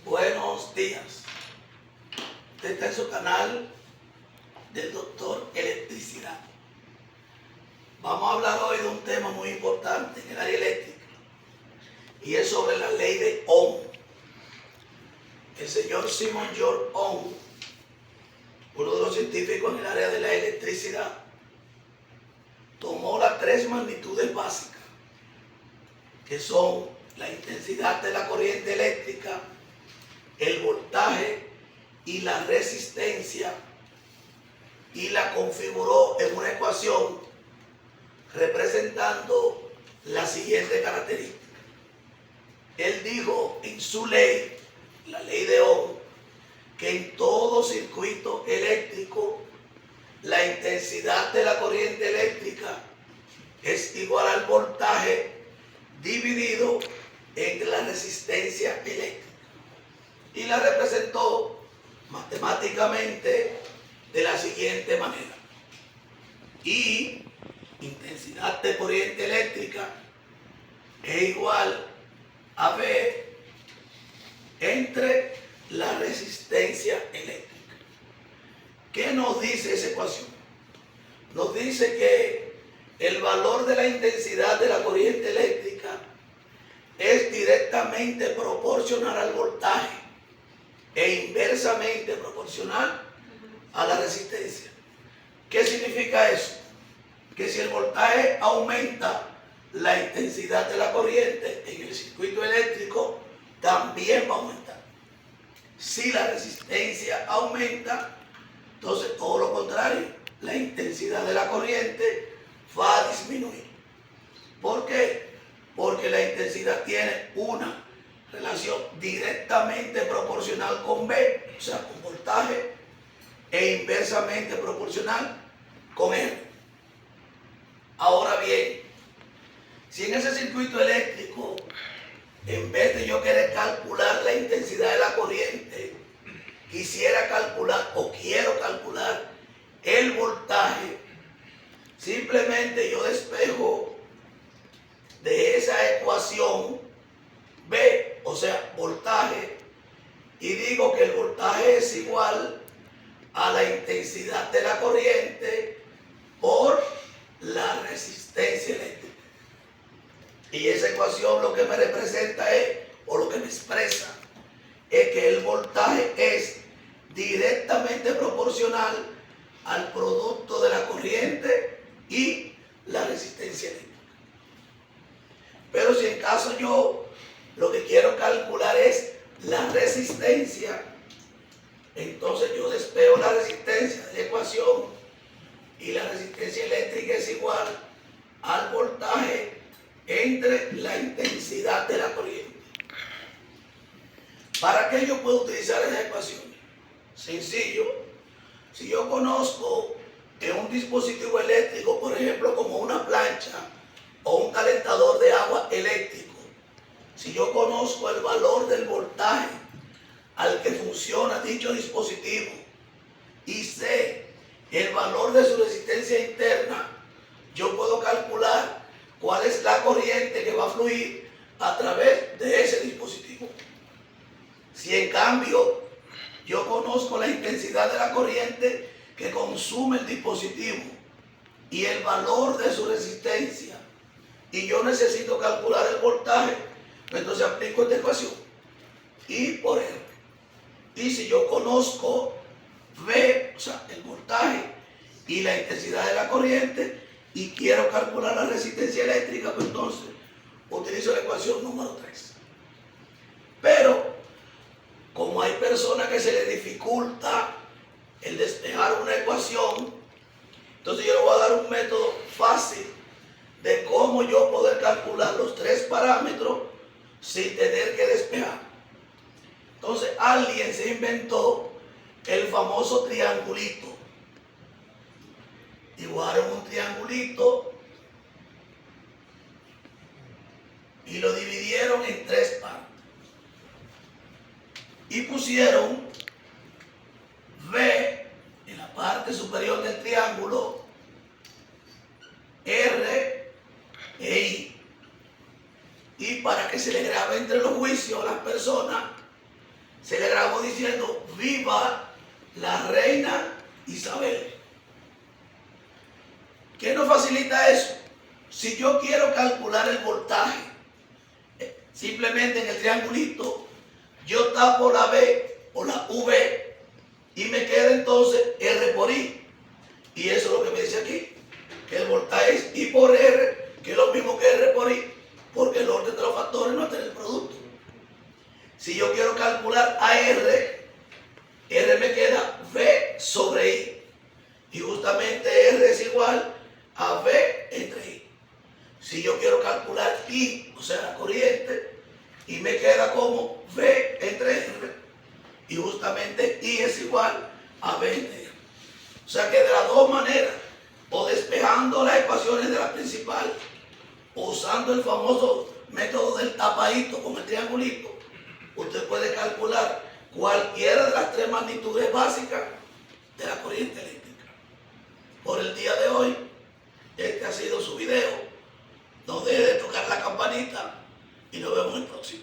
Buenos días. Este está en su canal del Doctor Electricidad. Vamos a hablar hoy de un tema muy importante en el área eléctrica y es sobre la ley de Ohm. El señor Simon George Ohm, uno de los científicos en el área de la electricidad, tomó las tres magnitudes básicas, que son la intensidad de la corriente eléctrica, el voltaje y la resistencia, y la configuró en una ecuación representando la siguiente característica. Él dijo en su ley, la ley de Ohm, que en todo circuito eléctrico la intensidad de la corriente eléctrica es igual al voltaje dividido entre la resistencia eléctrica. Y la representó matemáticamente de la siguiente manera. I, intensidad de corriente eléctrica, es igual a V entre la resistencia eléctrica. ¿Qué nos dice esa ecuación? Nos dice que el valor de la intensidad de la corriente eléctrica es directamente proporcional al voltaje e inversamente proporcional a la resistencia. ¿Qué significa eso? Que si el voltaje aumenta, la intensidad de la corriente en el circuito eléctrico también va a aumentar. Si la resistencia aumenta, entonces todo lo contrario, la intensidad de la corriente va a disminuir. ¿Por qué? Porque la intensidad tiene una relación directamente proporcional con V, o sea, con voltaje, e inversamente proporcional con R. Ahora bien, si en ese circuito eléctrico, en vez de yo querer calcular la intensidad de la corriente, quisiera calcular o quiero calcular el voltaje, simplemente yo despejo de esa ecuación V, o sea, voltaje, y digo que el voltaje es igual a la intensidad de la corriente por la resistencia eléctrica. Y esa ecuación lo que me representa es, o lo que me expresa, es que el voltaje es directamente proporcional al producto de la corriente y la resistencia eléctrica. Pero si en caso yo lo que quiero calcular es la resistencia, entonces yo despejo la resistencia de la ecuación y la resistencia eléctrica es igual al voltaje entre la intensidad de la corriente. ¿Para qué yo puedo utilizar esa ecuación? Sencillo. Si yo conozco que un dispositivo eléctrico, por ejemplo, como una plancha o un calentador de agua eléctrico, si yo conozco el valor del voltaje al que funciona dicho dispositivo y sé el valor de su resistencia interna, yo puedo calcular cuál es la corriente que va a fluir a través de ese dispositivo. Si en cambio yo conozco la intensidad de la corriente que consume el dispositivo y el valor de su resistencia, y yo necesito calcular el voltaje, entonces aplico esta ecuación, I por R. Y si yo conozco V, o sea, el voltaje y la intensidad de la corriente, y quiero calcular la resistencia eléctrica, pues entonces utilizo la ecuación número 3. Pero, como hay personas que se les dificulta el despejar una ecuación, entonces yo le voy a dar un método fácil de cómo yo poder calcular los tres parámetros sin tener que despejar. Entonces alguien se inventó el famoso triangulito. Dibujaron un triangulito y lo dividieron en tres partes. Y pusieron V en la parte superior del triángulo, R e I. Y para que se le grabe entre los juicios a las personas, se le grabó diciendo: viva la reina Isabel. ¿Qué nos facilita eso? Si yo quiero calcular el voltaje, simplemente en el triangulito, yo tapo la B o la V y me queda entonces R por I. Y eso es lo que me dice aquí, que el voltaje es I por R, que es lo mismo que R por I, porque el orden de los factores no está en el producto. Si yo quiero calcular AR, R me queda V sobre I. Y justamente R es igual a V entre I. Si yo quiero calcular I, o sea, la corriente, y me queda como V entre R. Y justamente I es igual a V entre R. O sea que de las dos maneras, o despejando las ecuaciones de la principal, o usando el famoso método del tapadito con el triangulito, usted puede calcular cualquiera de las tres magnitudes básicas de la corriente eléctrica. Por el día de hoy, este ha sido su video. No deje de tocar la campanita y nos vemos en el próximo.